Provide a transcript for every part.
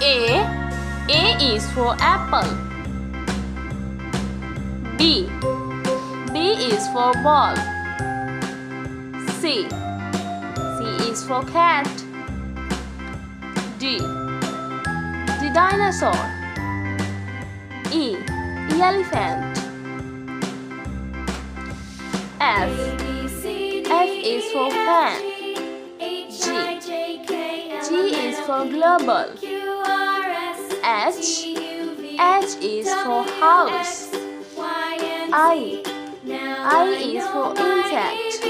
A. A is for apple. B. B is for ball. C. C is for cat. D. The dinosaur. E. Elephant. F. F is for fan. G. G is for global. H. H is for house. I. I is for insect.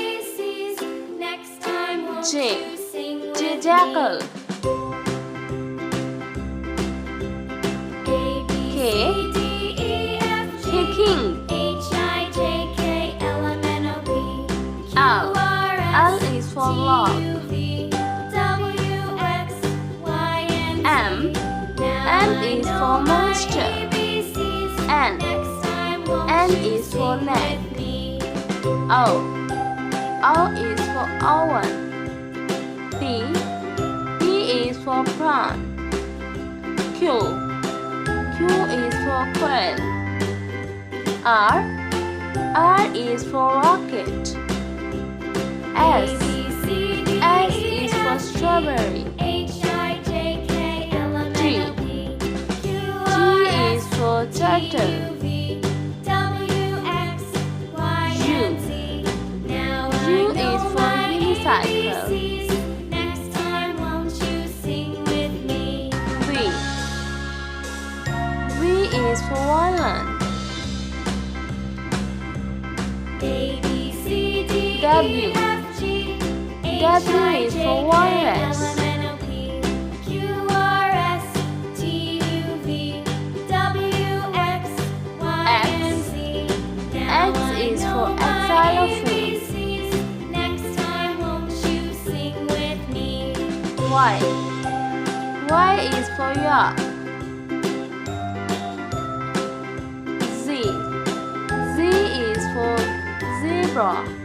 J. J jackal. K. K king. L. L is for log. M. M is for monster. N. N is for neck. O. O is for oven. P. P is for prawn. Q. Q is for quail. R. R is for rocket. S. S is for strawberry. T. T is for turtle. U. U is for unicycle. V. V is for violin. W. W is for walrus. X is for xylophone. Y. Y is for yak. Z. Z is for zebra.